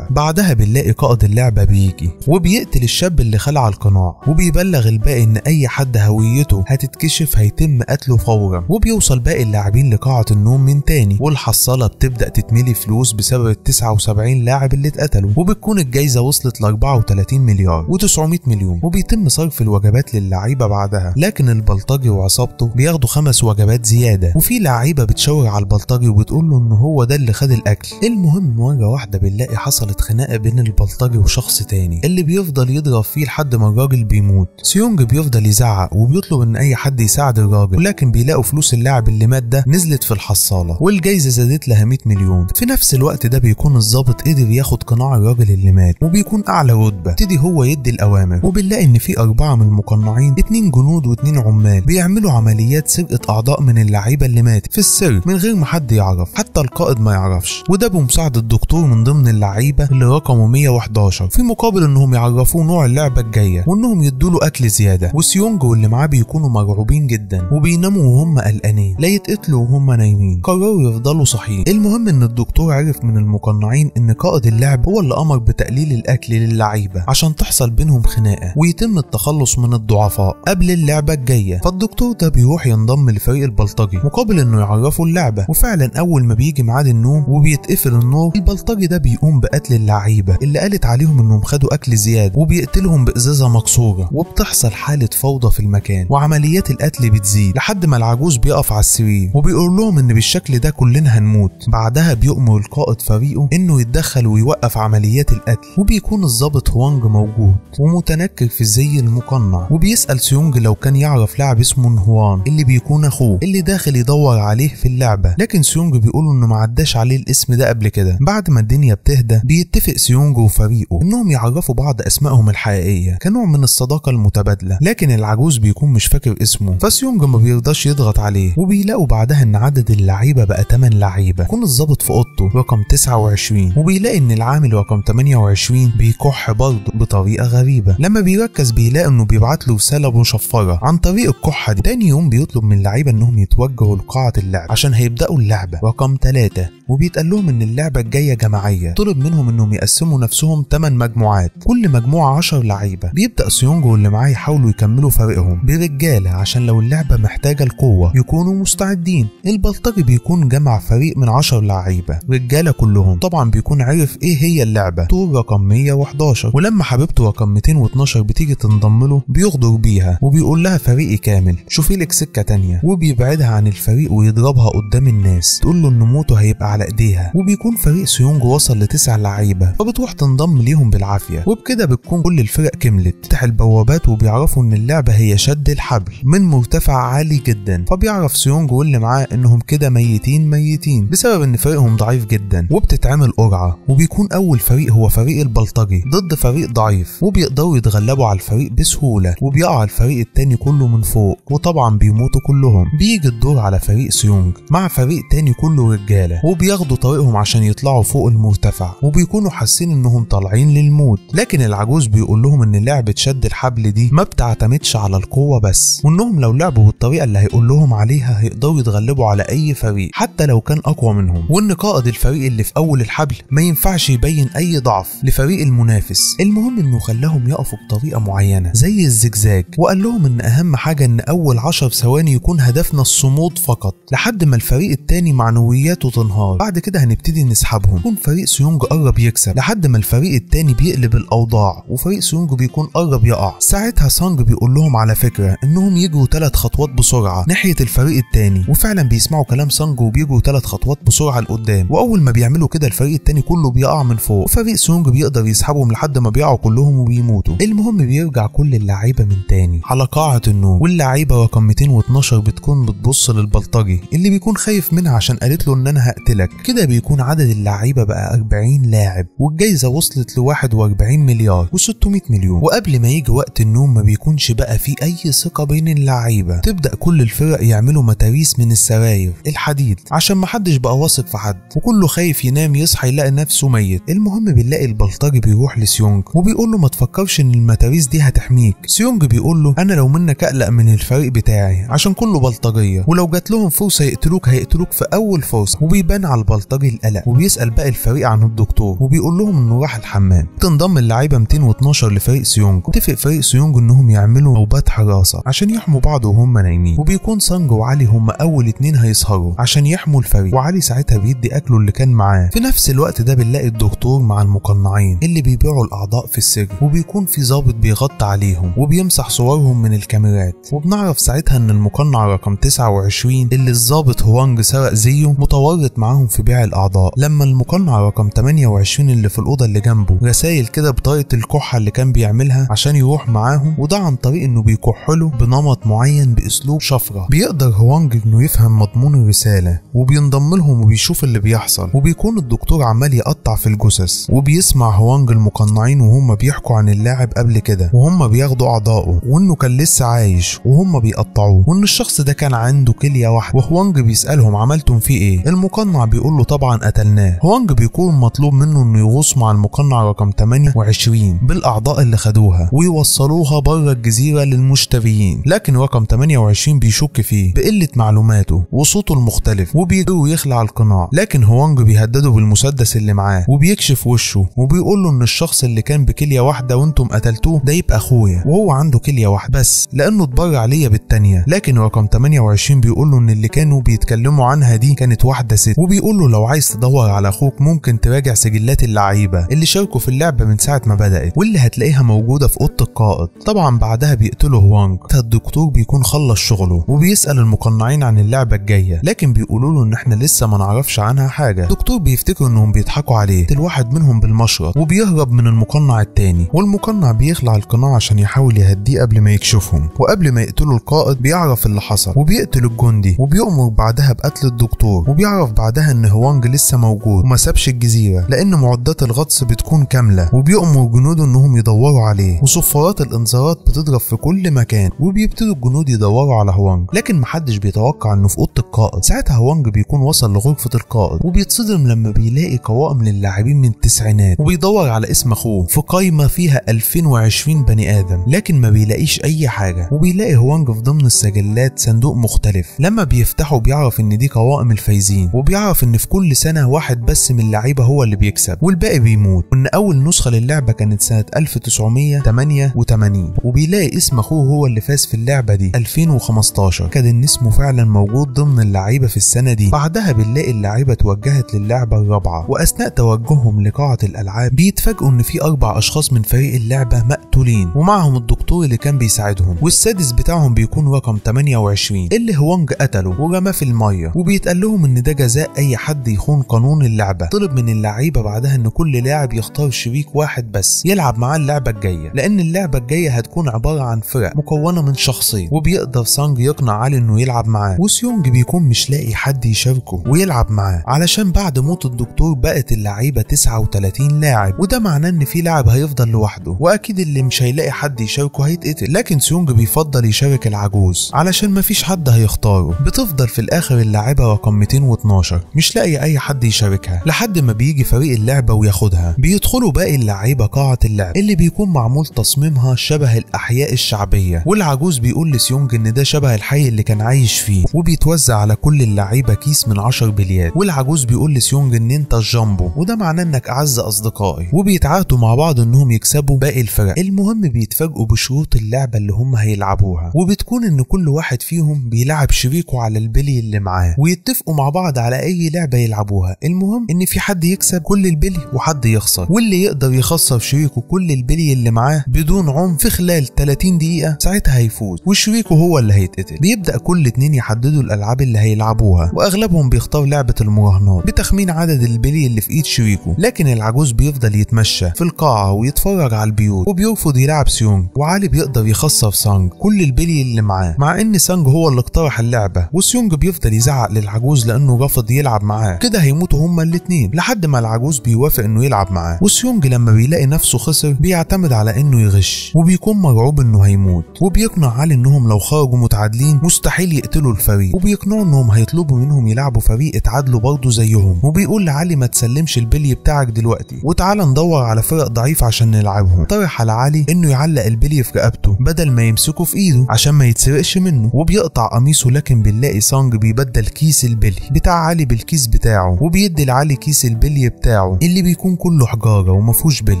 بعدها بنلاقي قائد اللعبه بيجي وبيقتل الشاب اللي خلع القناع، وبيبلغ الباقي ان اي حد هويته هتتكشف هيتم قتله فورا. وبيوصل باقي اللاعبين لقاعه النوم من تاني، والحصاله بتبدا تتملي فلوس بسبب ال 79 لاعب اللي اتقتلوا، وبتكون الجايزه وصلت ل 34 مليار و900 مليون. وبيتم صرف الوجبات للعيبه بعدها، لكن البلطجي وعصابته بياخدوا 5 وجبات زياده، وفي لعيبه بتشاور على البلطجي وبتقول له ان هو ده اللي خد الاكل. المهم مره واحده بنلاقي حصل حصلت خناقة بين البلطجي وشخص تاني اللي بيفضل يضرب فيه لحد ما الراجل بيموت. سيونج بيفضل يزعق وبيطلب ان اي حد يساعد الراجل، ولكن بيلاقوا فلوس اللاعب اللي مات ده نزلت في الحصالة والجايزة زادت لها 100 مليون. في نفس الوقت ده بيكون الضابط قدر ياخد قناع الراجل اللي مات وبيكون اعلى رتبة، ابتدي هو يدي الاوامر، وبنلاقي ان في 4 من المقنعين 2 جنود و2 عمال بيعملوا عمليات سرقة اعضاء من اللعيبة اللي ماتت في السر من غير ما حد يعرف، حتى القائد ما يعرفش، وده بمساعدة الدكتور من ضمن اللعيبة اللي رقمه 111 في مقابل انهم يعرفوه نوع اللعبة الجاية وانهم يدوله اكل زيادة. وسيونج واللي معاه بيكونوا مرعوبين جدا وبيناموا وهم قلقانين لا يتقتلوا وهم نايمين، قرروا يفضلوا صاحيين. المهم ان الدكتور عرف من المقنعين ان قائد اللعبة هو اللي امر بتقليل الاكل للعيبة عشان تحصل بينهم خناقة ويتم التخلص من الضعفاء قبل اللعبة الجاية. فالدكتور ده بيروح ينضم لفريق البلطجي مقابل انه يعرفوا اللعبة، وفعلا اول ما بيجي ميعاد النوم وبيتقفل النور البلطجي ده بيقوم بقتل اللعيبة اللي قالت عليهم انهم خدوا اكل زيادة وبيقتلهم بازازة مكسورة، وبتحصل حالة فوضى في المكان وعمليات القتل بتزيد لحد ما العجوز بيقف على السرير وبيقول لهم ان بالشكل ده كلنا هنموت. بعدها بيؤمر القائد فريقه انه يتدخل ويوقف عمليات القتل، وبيكون الضابط هوانج موجود ومتنكر في الزي المقنع وبيسأل سيونج لو كان يعرف لاعب اسمه نهوان اللي بيكون اخوه اللي داخل يدور عليه في اللعبة، لكن سيونج بيقولوا انه ما عداش عليه الاسم ده قبل كده. بعد ما الدنيا بتهدى بيتفق سيونج وفريقه انهم يعرفوا بعض اسمائهم الحقيقية كنوع من الصداقة المتبادلة، لكن العجوز بيكون مش فاكر اسمه فسيونج ما بيرضاش يضغط عليه. وبيلاقوا بعدها ان عدد اللعيبة بقى 8 لعيبة. يكون الضابط في اوضته رقم 29 وبيلاقي ان العامل رقم 28 بيكح برضه بطريقة غريبة. لما بيركز بيلاقي انه بيبعت له رسالة مشفرة عن طريق الكحة دي. تاني يوم بيطلب من اللعيبة انهم يتوجهوا لقاعة اللعب عشان هيبدأوا اللعبة رقم 3، وبيتقال لهم ان اللعبة الجاية جماعية. طلب منهم انهم يقسموا نفسهم 8 مجموعات، كل مجموعة 10 لعيبة. بيبدأ سيونج واللي معاه يحاولوا يكملوا فريقهم برجالة عشان لو اللعبة محتاجة القوة يكونوا مستعدين. البلطجي بيكون جمع فريق من 10 لعيبة رجالة كلهم، طبعا بيكون عرف ايه هي اللعبة طول رقم 111، ولما حبيبته رقم 212 بتيجي تنضم له بيغدر بيها وبيقول لها فريقي كامل شوفي لك سكة تانية، وبيبعدها عن الفريق ويضربها قدام الناس تقول له ان موته هيبقى على ايديها. وبيكون فريق سيونج وصل ل9 لعيبة فبتروح تنضم ليهم بالعافية، وبكده بتكون كل الفرق كملت. تفتح البوابات وبيعرفوا ان اللعبة هي شد الحبل من مرتفع عالي جدا، فبيعرف سيونج واللي معاه انهم كده ميتين بسبب ان فريقهم ضعيف جدا، وبتتعمل قرعة وبيكون اول فريق هو فريق البلطجي ضد فريق ضعيف، وبيقدروا يتغلبوا على الفريق بسهولة وبيقع الفريق التاني كله من فوق وطبعا بيموتوا كلهم. بيجي الدور على فريق سيونج مع فريق تاني كله رجالة وبياخدوا طريقهم عشان يطلعوا فوق المرتفع وبيكونوا حاسين انهم طالعين للموت، لكن العجوز بيقول لهم ان لعبة شد الحبل دي ما بتعتمدش على القوة بس، وانهم لو لعبوا بالطريقة اللي هيقول لهم عليها هيقدروا يتغلبوا على اي فريق حتى لو كان اقوى منهم، وان قائد الفريق اللي في اول الحبل ما ينفعش يبين اي ضعف لفريق المنافس. المهم انه خلاهم يقفوا بطريقة معينة زي الزجزاج، وقال لهم ان اهم حاجة ان اول 10 ثواني يكون هدفنا الصمود فقط لحد ما الفريق التاني معنوياته تنهار، بعد كده هنبتدي نسحبهم. يكون فريق سيونج قرب يكسب لحد ما الفريق التاني بيقلب الاوضاع وفريق سيونج بيكون قرب يقع. ساعتها سانج بيقول لهم على فكرة انهم يجروا 3 خطوات بسرعة ناحية الفريق التاني، وفعلا بيسمعوا كلام سانج وبيجروا 3 خطوات بسرعة لقدام، واول ما بيعملوا كده الفريق التاني كله بيقع من فوق وفريق سيونج بيقدر يسحبهم لحد ما بيقعوا كلهم وبيموتوا. المهم بيرجع كل اللعيبة من تاني على قاعة النوم، واللعيبة رقم 212 بتكون بتبص للبلطجي اللي بيكون خايف منها عشان قالت له ان انا هقتلك. كده بيكون عدد اللعيبة بقى 40 لاعب والجايزة وصلت ل 41 مليار و600 مليون. وقبل ما يجي وقت النوم ما بيكونش بقى في اي ثقة بين اللعيبة، تبدأ كل الفرق يعملوا متاريس من السراير الحديد عشان محدش بقى واثق في حد وكله خايف ينام يصحى يلاقي نفسه ميت. المهم بنلاقي البلطجي بيروح لسيونج وبيقول له ما تفكرش ان المتاريس دي هتحميك. سيونج بيقول له انا لو منك اقلق من الفريق بتاعي عشان كله بلطجية، ولو جات لهم فرصة يقتلوك هيقتلوك في اول فرصة. وبيبان على البلطجي القلق وبيسأل باقي الفريق عن الدكتور وبيقول لهم انه راح الحمام. تنضم اللعيبة 212 لفريق سيونج، واتفق فريق سيونج انهم يعملوا نوبات حراسة عشان يحموا بعض وهم نايمين، وبيكون سانج وعلي هم اول 2 هيسهروا عشان يحموا الفريق، وعلي ساعتها بيدي اكله اللي كان معاه. في نفس الوقت ده بنلاقي الدكتور مع المقنعين اللي بيبيعوا الاعضاء في السجن، وبيكون في ضابط بيغطي عليهم وبيمسح صورهم من الكاميرات، وبنعرف ساعتها ان المقنع رقم 29 اللي الضابط هوانج سرق زيه متورط معاهم في بيع الاعضاء. لما المقنع رقم 28 اللي في الأوضة اللي جنبه رسايل كده بطريقة الكحة اللي كان بيعملها عشان يروح معاهم، وده عن طريق انه بيكحله بنمط معين بأسلوب شفرة. بيقدر هوانج انه يفهم مضمون الرسالة وبينضم لهم وبيشوف اللي بيحصل، وبيكون الدكتور عمال يقطع في الجثث، وبيسمع هوانج المقنعين وهم بيحكوا عن اللاعب قبل كده وهم بياخدوا أعضائه وانه كان لسه عايش وهم بيقطعوه، وان الشخص ده كان عنده كلية واحدة. وهوانج بيسألهم عملتم فيه ايه؟ المقنع بيقول له طبعا قتلناه. هوانج بيكون مطلوب منه انه يغوص مع المقنع رقم 28 بالاعضاء اللي خدوها ويوصلوها بره الجزيرة للمشتريين، لكن رقم 28 بيشك فيه بقلة معلوماته وصوته المختلف وبيقدر يخلع القناع، لكن هوانج بيهدده بالمسدس اللي معاه وبيكشف وشه وبيقول له ان الشخص اللي كان بكلية واحدة وانتم قتلتوه ده يبقى اخويا وهو عنده كلية واحدة بس لانه اتبرع عليا بالتانية، لكن رقم 28 بيقول له ان اللي كانوا بيتكلموا عنها دي كانت واحدة ست، وبيقول له لو عايز تدور على اخوك ممكن تراجع سجلات اللعيبة اللي شاركوا في اللعبة من ساعة ما بدأت واللي هتلاقيها موجودة في اوضة القائد. طبعا بعدها بيقتلوا هوانج. الدكتور بيكون خلص شغله وبيسأل المقنعين عن اللعبة الجاية، لكن بيقولوا له ان احنا لسه ما نعرفش عنها حاجة. الدكتور بيفتكر انهم بيضحكوا عليه، الواحد منهم بالمشرط وبيهرب من المقنع التاني، والمقنع بيخلع القناع عشان يحاول يهديه قبل ما يكشفهم، وقبل ما يقتلوا القائد بيعرف اللي حصل وبيقتل الجندي وبيأمر بعدها بقتل الدكتور، وبيعرف بعدها ان هوانج لسه موجود وما سابش الجزيرة لان معدات الغطس بتكون كاملة، وبيأمر جنوده انهم يدوروا عليه وصفارات الانذارات بتضرب في كل مكان، وبيبتدوا الجنود يدوروا على هوانج، لكن محدش بيتوقع انه في اوضة القائد. ساعتها هوانج بيكون وصل لغرفة القائد وبيتصدم لما بيلاقي قوائم للاعبين من التسعينات، وبيدور على اسم اخوه في قائمة فيها 2020 بني ادم، لكن ما بيلاقيش اي حاجة، وبيلاقي هوانج في ضمن السجلات صندوق مختلف. لما بيفتحه بيعرف ان دي قوائم الفايزين، وبيعرف ان في كل سنة واحد بس من اللعيبة هو اللي بيكسب والباقي بيموت، وان اول نسخة للعبة كانت سنة 1988، وبيلاقي اسم اخوه هو اللي فاز في اللعبة دي 2015، كان اسمه فعلا موجود ضمن اللعيبة في السنة دي. بعدها بنلاقي اللعيبة توجهت للعبة الرابعة، واثناء توجههم لقاعة الالعاب بيتفاجئوا ان في 4 اشخاص من فريق اللعبة مقتولين ومعهم الدكتور اللي كان بيساعدهم، والسادس بتاعهم بيكون رقم 28 اللي هوانج قتله ورماه في المية، وبيتقال لهم ان ده جزاء اي حد يخون قانون اللعبة. طلب من اللعيبة بعدها ان كل لاعب يختار شريك واحد بس يلعب معاه اللعبة الجاية، لان اللعبة الجاية هتكون عبارة عن فرق مكونة من شخصين، وبيقدر سانج يقنع علي انه يلعب معاه، وسيونج بيكون مش لاقي حد يشاركه ويلعب معاه علشان بعد موت الدكتور بقت اللعيبة 39 لاعب، وده معناه ان في لاعب هيفضل لوحده، واكيد اللي مش هيلاقي حد يشاركه هيتقتل، لكن سيونج بيفضل يشارك العجوز علشان مفيش حد هيختاره. بتفضل في الاخر اللاعبة رقم 212 مش لاقي اي حد يشاركها لحد ما بيجي فريق اللعبة وياخدها. بيدخلوا باقي اللعيبة قاعة اللعب اللي بيكون معمول تصميمها شبه الاحياء الشعبية، والعجوز بيقول لسيونج ان ده شبه الحي اللي كان عايش فيه، وبيتوزع على كل اللعيبة كيس من 10 بليات، والعجوز بيقول لسيونج ان انت الجامبو وده معناه انك اعز اصدقائي، وبيتعاطوا مع بعض انهم يكسبوا باقي الفرق. المهم بيتفاجئوا بشروط اللعبة اللي هم هيلعبوها، وبتكون ان كل واحد فيهم بيلعب شريكه على البلي اللي معاه، ويتفقوا مع بعض على اي لعبة يلعبوها. المهم ان في حد يكسب كل البلي وحد يخسر، واللي يقدر يخسر شريكه كل البلي اللي معاه بدون عنف في خلال 30 دقيقة ساعتها هيفوز، وشريكه هو اللي هيتقتل. بيبدأ كل اتنين يحددوا الالعاب اللي هيلعبوها، واغلبهم بيختار لعبة المراهنات بتخمين عدد البلي اللي في ايد شريكه، لكن العجوز بيفضل يتمشى في القاعة ويتفرج على البيوت وبيرفض يلعب سيونج، وعلي بيقدر يخسر سانج كل البلي اللي معاه مع ان سانج هو اللي اقترح اللعبة، وسيونج بيفضل يزعق للعجوز لانه رفض يلعب معاه. كده هيموتوا هما الاتنين لحد ما العجوز بيوافق انه يلعب معاه، وسيونج لما بيلاقي نفسه خسر بيعتمد على انه يغش وبيكون مرعوب انه هيموت، وبيقنع علي انهم لو خرجوا متعادلين مستحيل يقتلوا الفريق، وبيقنعوا انهم هيطلبوا منهم يلعبوا فريق اتعادلوا برضه زيهم، وبيقول لعلي ما تسلمش البلي بتاعك دلوقتي وتعالى ندور على فرق ضعيفة عشان نلعبهم. طرح على علي انه يعلق البلي في رقبته بدل ما يمسكه في ايده عشان ما يتسرقش منه، وبيقطع قميصه، لكن بنلاقي سانج بيبدل كيس البلي بتاع علي بالكيس بتاعه، وبيدي لعلي كيس البلي بتاعه اللي بيكون كله حجارة ومفهوش بلي.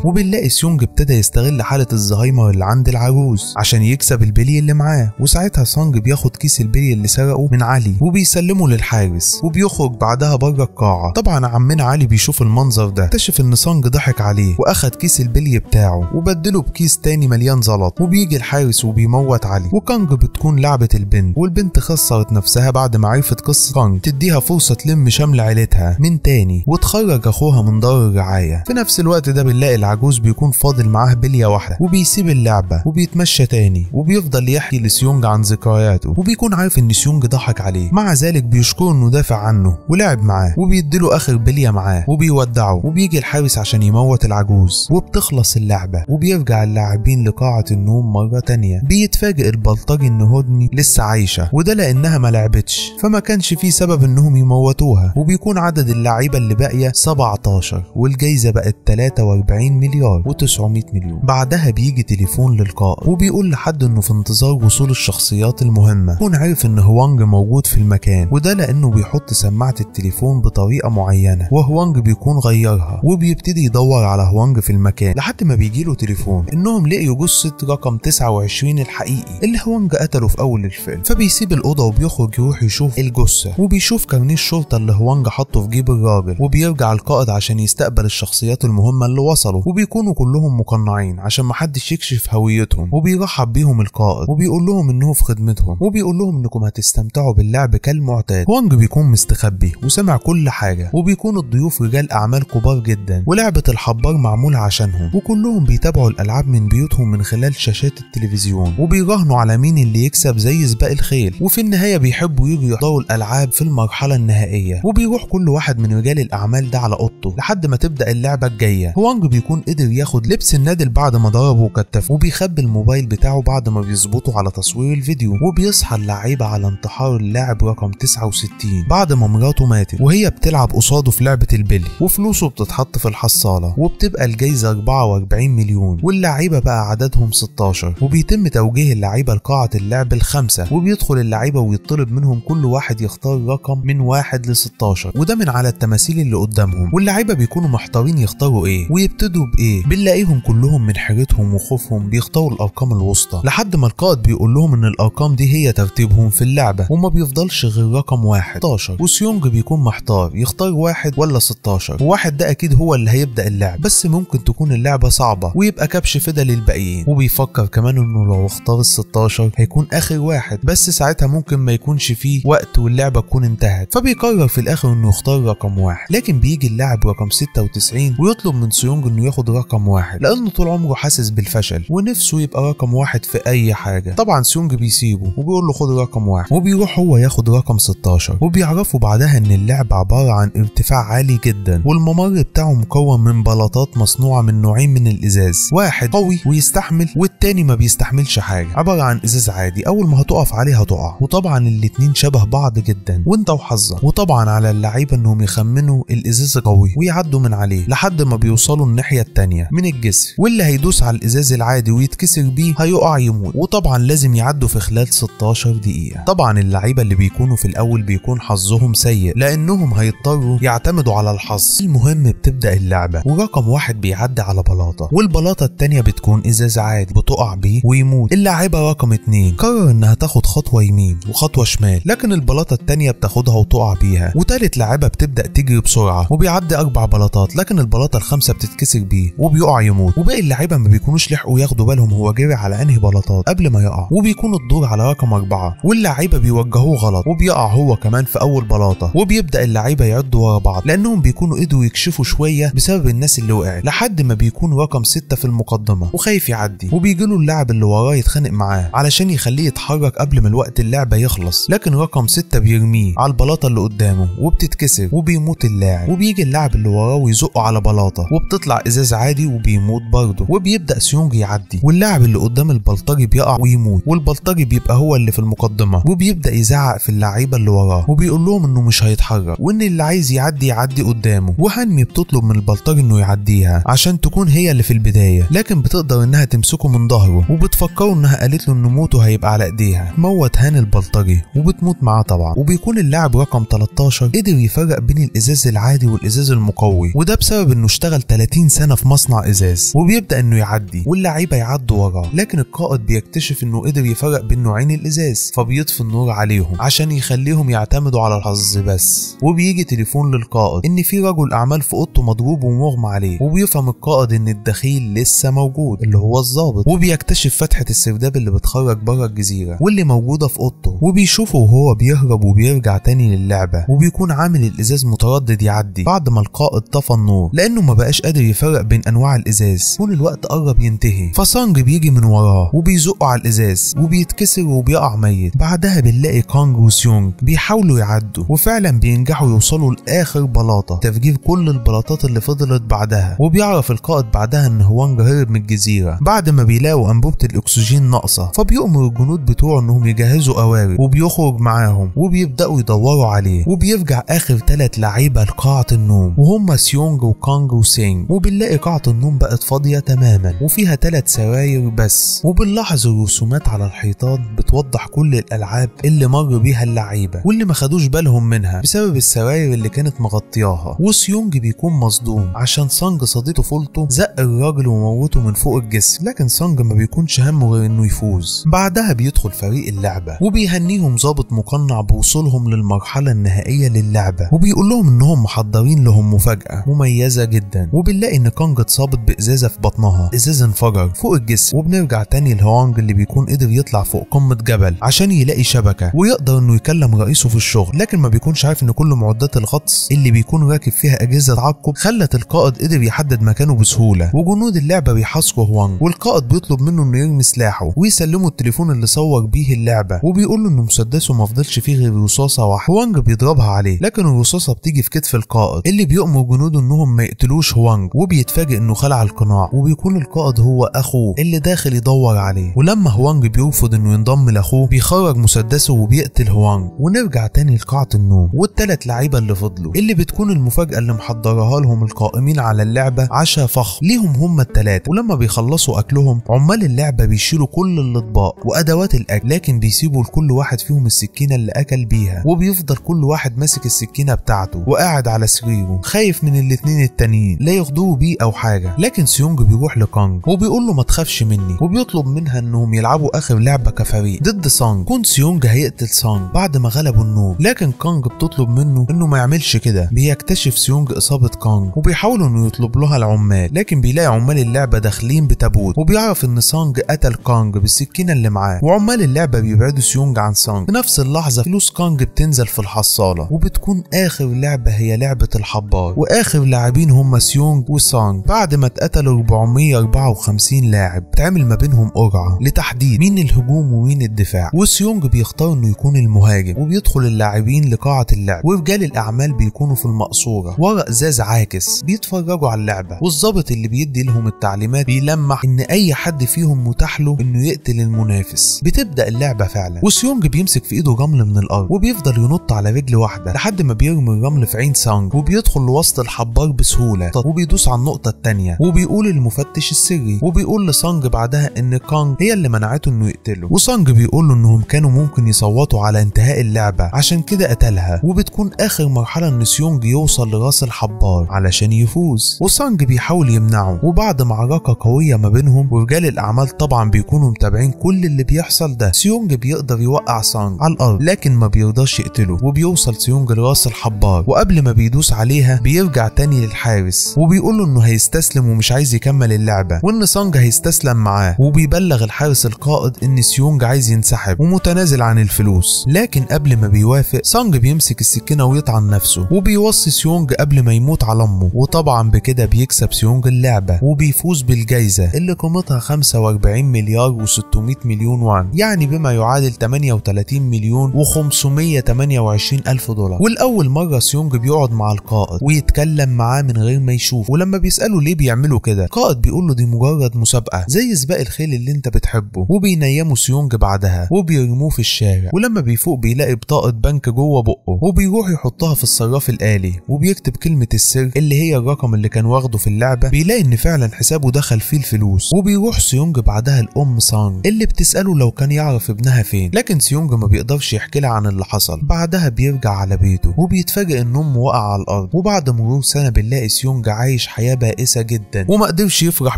وبنلاقي سيونج ابتدى يستغل حالة الزهايمر اللي عند العروس عشان يكسب البلي اللي معاه، وساعتها سانج بياخد كيس البلي اللي سرقه من علي وبيسلمه للحارس، وبيخرج بعدها بره القاعة. طبعا عمنا علي بيشوف المنظر ده، اكتشف ان سانج ضحك عليه واخد كيس البلي بتاعه وبدله بكيس تاني مليان زلط، وبيجي الحارس وبيموت علي. وكانج بتكون لعبة البنت، والبنت خسرت نفسها بعد ما عرفت قصة كانج، تديها فرصة تلم شمل عيلتها من تاني وتخرج اخوها بيطردوها من دار الرعاية. في نفس الوقت ده بنلاقي العجوز بيكون فاضل معاه بلية واحدة وبيسيب اللعبة وبيتمشى تاني وبيفضل يحكي لسيونج عن ذكرياته وبيكون عارف ان سيونج ضحك عليه. مع ذلك بيشكره انه دافع عنه ولعب معاه وبيديله اخر بلية معاه وبيودعه وبيجي الحارس عشان يموت العجوز وبتخلص اللعبة وبيرجع اللاعبين لقاعة النوم مرة تانية. بيتفاجئ البلطجي ان هودني لسه عايشة وده لانها ما لعبتش فما كانش في سبب انهم يموتوها. وبيكون عدد اللعيبة اللي باقية 17 والجايزة بقت 43 مليار و900 مليون. بعدها بيجي تليفون للقائد وبيقول لحد انه في انتظار وصول الشخصيات المهمة. يكون عارف ان هوانج موجود في المكان وده لانه بيحط سماعة التليفون بطريقة معينة وهوانج بيكون غيرها وبيبتدي يدور على هوانج في المكان لحد ما بيجيله تليفون انهم لقيوا جثة رقم 29 الحقيقي اللي هوانج قتله في اول الفيلم. فبيسيب الاوضة وبيخرج يروح يشوف الجثة وبيشوف كارنيه الشرطة اللي هوانج حطه في جيب الراجل. وبيرجع القائد عشان يستقبل الشخصيات المهمة اللي وصلوا وبيكونوا كلهم مقنعين عشان محدش يكشف هويتهم. وبيرحب بيهم القائد وبيقول لهم انه في خدمتهم وبيقول لهم انكم هتستمتعوا باللعب كالمعتاد. هوانج بيكون مستخبي وسمع كل حاجة وبيكون الضيوف رجال اعمال كبار جدا ولعبة الحبار معمولة عشانهم وكلهم بيتابعوا الالعاب من بيوتهم من خلال شاشات التلفزيون وبيراهنوا على مين اللي يكسب زي سباق الخيل. وفي النهاية بيحبوا يجوا يحضروا الالعاب في المرحلة النهائية وبيروح كل واحد من رجال الاعمال ده على اوضته لحد ما تبدأ اللعبة الجاية. هوانج بيكون قدر ياخد لبس النادل بعد ما ضربه وكتفه وبيخبي الموبايل بتاعه بعد ما بيظبطوا على تصوير الفيديو. وبيصحى اللعيبة على انتحار اللاعب رقم 69 بعد ما مراته ماتت وهي بتلعب قصاده في لعبة البلي وفلوسه بتتحط في الحصالة وبتبقى الجايزة 44 مليون واللعيبة بقى عددهم 16. وبيتم توجيه اللعيبة لقاعة اللعب الخمسة وبيدخل اللعيبة ويطلب منهم كل واحد يختار رقم من 1 ل 16 وده من على التماثيل اللي قدامهم. واللعيبة بيكونوا محتارين يختاروا ايه ويبتدوا بايه. بنلاقيهم كلهم من حيرتهم وخوفهم بيختاروا الارقام الوسطى لحد ما القائد بيقول لهم ان الارقام دي هي ترتيبهم في اللعبة وما بيفضلش غير رقم 1 16. وسيونج بيكون محتار يختار 1 ولا 16 و1 ده اكيد هو اللي هيبدأ اللعب بس ممكن تكون اللعبة صعبة ويبقى كبش فدا للباقيين. وبيفكر كمان انه لو اختار ال 16 هيكون اخر واحد بس ساعتها ممكن ما يكونش فيه وقت واللعبة تكون انتهت. فبيقرر في الاخر انه يختار رقم 1 لكن بيجي اللاعب رقم 96 ويطلب من سيونج انه ياخد رقم 1 لانه طول عمره حاسس بالفشل ونفسه يبقى رقم 1 في اي حاجة. طبعا سيونج بيسيبه وبيقول له خد رقم 1 وبيروح هو ياخد رقم 16. وبيعرفوا بعدها ان اللعبة عبارة عن ارتفاع عالي جدا والممر بتاعه مكون من بلاطات مصنوعة من نوعين من الازاز واحد قوي ويستحمل والتاني ما بيستحملش حاجة عبارة عن ازاز عادي اول ما هتقف عليه هتقع. وطبعا الاتنين شبه بعض جدا وانت وحظك. وطبعا على اللعيبة انهم يخمنوا الازاز قوي ويعدوا من عليه لحد ما بيوصلوا الناحية التانية من الجسر واللي هيدوس على الازاز العادي ويتكسر بيه هيقع يموت. وطبعا لازم يعدوا في خلال 16 دقيقة. طبعا اللعيبة اللي بيكونوا في الاول بيكون حظهم سيء لانهم هيضطروا يعتمدوا على الحظ. المهم بتبدأ اللعبة ورقم 1 بيعدي على بلاطة والبلاطة التانية بتكون ازاز عادي بتقع بيه ويموت. اللاعبة رقم 2 قرر انها تاخد خطوة يمين وخطوة شمال لكن البلاطة التانية بتاخدها وتقع بيها. وتالت لاعبة بتبدأ تجري بسرعة وبيعدي 4 بلاطات لكن البلاطة الخامسة بتتكسر بيه وبيقع يموت. وباقي اللعيبة ما بيكونوش لحقوا ياخدوا بالهم هو جري على انهي بلاطات قبل ما يقع. وبيكون الدور على رقم 4 واللعيبة بيوجهوه غلط وبيقع هو كمان في اول بلاطة. وبيبدأ اللعيبة يعدوا ورا بعض لانهم بيكونوا قدروا يكشفوا شوية بسبب الناس اللي وقعت لحد ما بيكون رقم 6 في المقدمة وخايف يعدي. وبيجيله اللاعب اللي وراه يتخانق معاه علشان يخليه يتحرك قبل ما الوقت اللعبة يخلص لكن رقم 6 بيرميه على البلاطة اللي قدامه وبتتكسر وبيموت اللاعب. وبيجي اللاعب اللي وراه ويزقه على بلاطة وبتطلع ازاز عادي وبيموت برضه. وبيبدأ سيونج يعدي واللاعب اللي قدام البلطجي بيقع ويموت والبلطجي بيبقى هو اللي في المقدمة. وبيبدأ يزعق في اللعيبة اللي وراه وبيقول لهم انه مش هيتحرك وان اللي عايز يعدي قدامه. وهنمي بتطلب من البلطجي انه يعديها عشان تكون هي اللي في البداية لكن بتقدر انها تمسكه من ظهره وبتفكره انها قالت له ان موته هيبقى على ايديها. موت هاني البلطجي وبتموت معاه طبعا. وبيكون اللاعب رقم 13 قدر يفرق بين الازاز العادي والازاز المقوي وده بسبب انه اشتغل 30 سنة في مصنع ازاز. وبيبدأ انه يعدي واللعيبة يعدوا وراه لكن القائد بيكتشف انه قدر يفرق بين نوعين الازاز فبيطفي النور عليهم عشان يخليهم يعتمدوا على الحظ بس. وبيجي تليفون للقائد ان في رجل اعمال في اوضته مضروب ومغمى عليه وبيفهم القائد ان الدخيل لسه موجود اللي هو الضابط. وبيكتشف فتحة السرداب اللي بتخرج بره الجزيرة واللي موجودة في اوضته وبيشوفه وهو بيهرب وبيرجع تاني للعبة وبيكون عامل الازاز متردد يعدي بعد ما القائد طفى النور لانه ما بقاش قادر يفرق بين انواع الازاز، كون الوقت قرب ينتهي. فسانج بيجي من وراه وبيزقه على الازاز وبيتكسر وبيقع ميت. بعدها بنلاقي كانج وسيونج بيحاولوا يعدوا وفعلا بينجحوا يوصلوا لاخر بلاطه، تفجير كل البلاطات اللي فضلت بعدها. وبيعرف القائد بعدها ان هوانج هرب من الجزيره بعد ما بيلاقوا انبوبه الاكسجين ناقصه، فبيؤمر الجنود بتوعه انهم يجهزوا قوارب وبيخرج معاهم وبيبداوا يدوروا عليه. وبيرجع اخر 3 لعيبه لقاعه النوم وهم سيونج وكانج وسينج، وبنلاقي قاعه النوم بقت فاضيه تماما وفيها 3 سراير بس. وبنلاحظ الرسومات على الحيطان بتوضح كل الالعاب اللي مر بيها اللعيبه واللي ما خدوش بالهم منها بسبب السراير اللي كانت مغطياها. وسيونج بيكون مصدوم عشان سانج صديق طفولته زق الراجل وموته من فوق الجسر، لكن سانج ما بيكونش همه غير انه يفوز. بعدها بيدخل فريق اللعبه وبيهنيهم ضابط مقنع بوصولهم للمرحله النهائيه للعبه، وبيقول لهم انهم محضرين لهم مفاجاه مميزه جدا. وبنلاقي ان كانج اتصابت بازازه في بطنها، ازاز انفجر فوق الجسر. وبنرجع تاني لهوانج اللي بيكون قدر يطلع فوق قمه جبل عشان يلاقي شبكه ويقدر انه يكلم رئيسه في الشغل، لكن ما بيكونش عارف ان كل معدات الغطس اللي بيكون راكب فيها اجهزه تعقب خلت القائد قدر يحدد مكانه بسهوله. وجنود اللعبه بيحاصروا هوانج والقائد بيطلب منه انه يرمي سلاحه ويسلمه التليفون اللي صور بيه اللعبه، وبيقول له انه مسدسه ما فضلش فيه غير رصاصه واحده. هوانج بيضربها عليه لكن الرصاصه بتيجي في كتف القائد اللي بيؤمر جنوده انهم ما يقتلوش هوانج، وبيتفاجئ انه خلع القناع وبيكون القائد هو اخوه اللي داخل يدور عليه. ولما هوانج بيرفض انه ينضم لاخوه بيخرج مسدسه وبيقتل هوانج. ونرجع تاني لقاعه النوم والثلاث لعيبه اللي فضلوا اللي بتكون المفاجاه اللي محضرها لهم القائمين على اللعبه عشاء فخم ليهم هم الثلاثه. ولما بيخلصوا اكلهم عمال اللعبه بيشيلوا كل الاطباق وادوات الاكل، لكن بيسيبوا لكل واحد فيهم السكينه اللي اكل بيها، وبيفضل كل واحد ماسك السكينه بتاعته وقاعد على سريره خايف من الاتنين التانيين لا ياخدوه بيه او حاجه. لكن سيونج بيروح لكانج وبيقول له ما تخافش مني، وبيطلب منها انهم يلعبوا اخر لعبه كفريق ضد سانج. كون سيونج هيقتل سانج بعد ما غلبوا النور، لكن كانج بتطلب منه انه ما يعملش كده. بيكتشف سيونج اصابه كانج وبيحاولوا انه يطلب لها العمال، لكن بيلاقي عمال اللعبه داخلين بتابوت، وبيعرف ان سانج قتل كانج بالسكينه اللي معاه. وعمال اللعبه بيبعدوا سيونج عن سانج. في نفس اللحظه فلوس كانج بتنزل في الحصاله، وبتكون اخر لعبه هي لعبه الحبار، واخر لاعبين هم سيونج وسانج. بعد ما اتقتلوا 454 لاعب اتعمل ما بينهم قرعه لتحديد مين الهجوم ومين الدفاع، وسيونج بيختار انه يكون المهاجم. وبيدخل اللاعبين لقاعه اللعب، ورجال الاعمال بيكونوا في المقصوره ورا ازاز عاكس بيتفرجوا على اللعبه، والظابط اللي بيدي لهم التعليمات بيلمح ان اي حد فيهم متاح له انه يقتل المنافس. بتبدا اللعبه فعلا، وسيونج بيمسك في ايده رمل من الارض وبيفضل ينط على رجل واحده لحد ما بيرمي الرمل في عين سانج، وبيدخل لوسط الحبار بسهوله وبيدوس على النقطه الثانيه وبيقول المفتش السري، وبيقول لسانج بعدها ان كانج هي اللي منعته انه يقتله. وسانج بيقول له انهم كانوا ممكن يصوتوا على انتهاء اللعبه عشان كده قتلها. وبتكون اخر مرحله ان سيونج يوصل لراس الحبار علشان يفوز، وسانج بيحاول يمنعه. وبعد معركه قويه ما بينهم ورجال الاعمال طبعا بيكونوا متابعين كل اللي بيحصل ده، سيونج بيقدر يوقع سانج على الارض لكن ما بيرضاش يقتله. وبيوصل سيونج لراس الحبار، وقبل ما بيدوس عليها بيرجع تاني للحارس وبيقول له انه هيستسلم ومش عايز يكمل اللعبه، وان سانج هيستسلم معاه. وبيبلغ الحارس القائد ان سيونج عايز ينسحب ومتنازل عن الفلوس، لكن قبل ما بيوافق سانج بيمسك السكينه ويطعن نفسه، وبيوصي سيونج قبل ما يموت على امه. وطبعا بكده بيكسب سيونج اللعبه وبيفوز بالجائزه اللي قيمتها 45 مليار و600 مليون وان، يعني بما يعادل 38 مليون و528 الف دولار. والاول مره سيونج بيقعد مع القائد ويتكلم معاه من غير ما يشوف، ولما بيساله ليه بيعملوا كده القائد بيقول له دي مجرد مسابقه زي سباق الخيل اللي انت بتحبه. وبينيموا سيونج بعدها وبيرموه في الشارع، ولما بيفوق بيلاقي بطاقه بنك جوه بقه وبيروح يحطها في الصراف الآلي وبيكتب كلمه السر اللي هي الرقم اللي كان واخده في اللعبه. بيلاقي ان فعلا حسابه دخل فيه الفلوس، وبيروح سيونج بعدها الام سانج اللي بتساله لو كان يعرف ابنها فين، لكن سيونج ما بيقدرش يحكي لها عن اللي حصل. بعدها بيرجع على بيته وبيتفاجئ ان امه وقع على الارض، وبعد مرور سنه بنلاقي سيونج عايش حياه بائسه جدا وما قدرش يفرح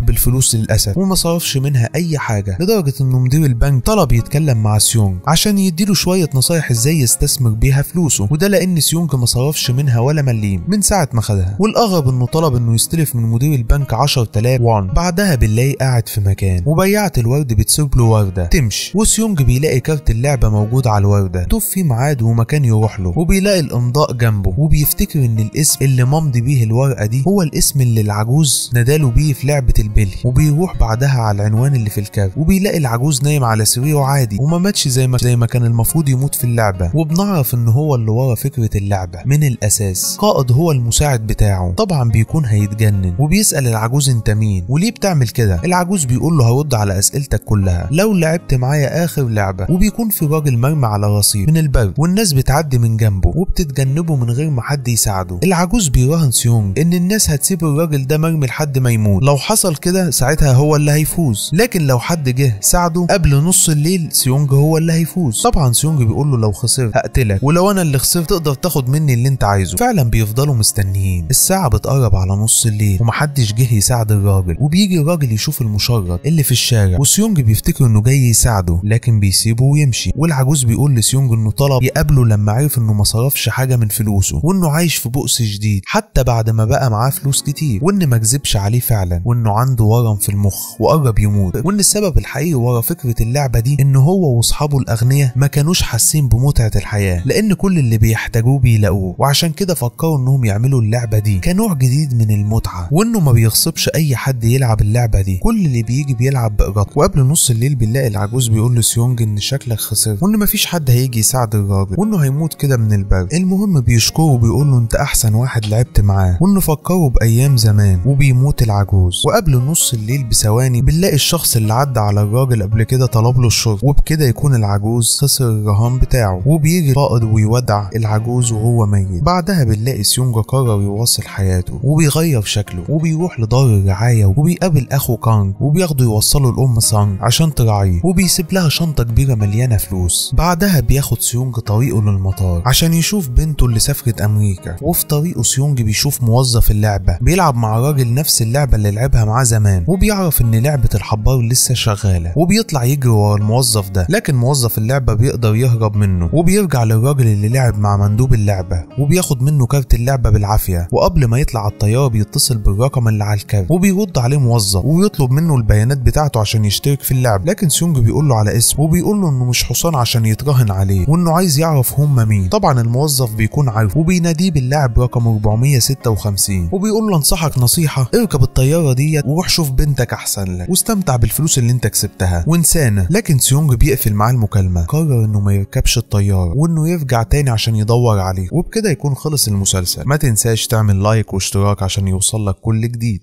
بالفلوس للاسف، وما صرفش منها اي حاجه، لدرجه انه مدير البنك طلب يتكلم مع سيونج عشان يديله شويه نصايح ازاي يستثمر بيها فلوسه، وده لان سيونج ما صرفش منها ولا مليم من ساعه ما خدها. والاغرب انه طلب انه يستلف من مدير البنك 10,000 وان. بعدها بنلاقي قاعد في مكان وبياعه الورد بتسيب له ورده تمشي، وسيونج بيلاقي كارت اللعبه موجود على الورده، طب في ميعاد ومكان يروح له، وبيلاقي الامضاء جنبه وبيفتكر ان الاسم الاسم اللي ممضي بيه الورقه دي هو الاسم اللي العجوز ناداله بيه في لعبه البلي، وبيروح بعدها على العنوان اللي في الكارت وبيلاقي العجوز نايم على سريره عادي وما ماتش زي ما كان المفروض يموت في اللعبه. وبنعرف ان هو اللي ورا فكره اللعبه من الاساس. قائد هو المساعد بتاعه، طبعا بيكون هيتجنن وبيسال العجوز انت مين وليه بتعمل كده. العجوز بيقول له هرد على اسئلتك كلها لو لعبت معايا اخر لعبه. وبيكون في راجل مرمي على رصيف من البرد والناس بتعدي من جنبه وبتتجنبه من غير ما حد يساعده. العجوز بيراهن سيونج ان الناس هتسيب الراجل ده مرمي لحد ما يموت، لو حصل كده ساعتها هو اللي هيفوز، لكن لو حد جه ساعده قبل نص الليل سيونج هو اللي هيفوز. طبعا سيونج بيقول له لو خسرت هقتلك، ولو انا اللي خسرت تقدر تاخد مني اللي انت عايزه. فعلا بيفضلوا مستنيين. الساعه بتقرب على نص الليل ومحدش جه يساعد الراجل، وبيجي الراجل يشوف المشرد اللي في الشارع وسيونج بيفتكر انه جاي يساعده لكن بيسيبه ويمشي. والعجوز بيقول لسيونج انه طلب يقابله لما عرف انه ما صرفش حاجه من فلوسه وانه عايش في بؤس شديد حتى بعد ما بقى معاه فلوس كتير، وان ما كذبش عليه فعلا، وانه عنده ورم في المخ وقرب يموت، وان السبب الحقيقي ورا فكره اللعبه دي ان هو واصحابه الاغنياء ما كانوش حاسين بمتعه الحياه لان كل اللي بيحتاجوه بيلاقوه، وعشان كده فكروا انهم يعملوا اللعبه دي كنوع جديد من المتعه، وانه ما بيغصبش اي حد يلعب اللعبه دي، كل اللي بيجي بيلعب بإرادته. وقبل نص الليل بنلاقي العجوز بيقول لسيونج ان شكلك خسر وان مفيش حد هيجي يساعد الراجل وانه هيموت كده من البرد. المهم بيشكره وبيقول له انت احسن واحد لعبت معاه، وانه فكروا بايام زمان. وبيموت العجوز. وقبل نص الليل بثواني بنلاقي الشخص اللي عدى على الراجل قبل كده طلب له الشرطه، وبكده يكون العجوز خسر الرهان بتاعه. وبيجي قائد ويودع العجوز وهو ميت. بعدها بنلاقي سيونج قرر يواصل حياته وبيغير شكله وبيروح لدار الرعايه وبيقابل اخو كانج وبياخده يوصله لام سانج عشان تراعيه، وبيسيب لها شنطه كبيره مليانه فلوس. بعدها بياخد سيونج طريقه للمطار عشان يشوف بنته اللي سافرت امريكا. وفي طريقه سيونج بيشوف موظف اللعبه بيلعب مع راجل نفس اللعبه اللي لعبها معاه زمان، وبيعرف ان لعبه الحبار لسه شغاله وبيطلع يجري ورا الموظف ده، لكن موظف اللعبه بيقدر يهرب منه وبيرجع للراجل اللي لعب مع مندوب اللعبه وبياخد منه كارت اللعبه بالعافيه. وقبل ما يطلع على الطياره بيتصل بالرقم اللي على الكارت وبيرد عليه موظف وبيطلب منه البيانات بتاعته عشان يشترك في اللعبه، لكن سيونج بيقول له على اسمه وبيقول له انه مش حصان عشان يتراهن عليه وانه عايز يعرف هم مين. طبعا الموظف بيكون عارف وبيناديه باللاعب رقم 456 وبيقول له انصحك نصيحه، اركب الطياره ديت وروح شوف بنتك احسن لك واستمتع بالفلوس اللي انت كسبتها وانسانا. لكن سيونج بيقفل معاه المكالمه، قرر انه ما يركبش الطياره وانه يرجع تاني عشان يدور عليه. وبكده يكون خلص المسلسل. ما تنساش تعمل لايك واشتراك عشان يوصلك كل جديد.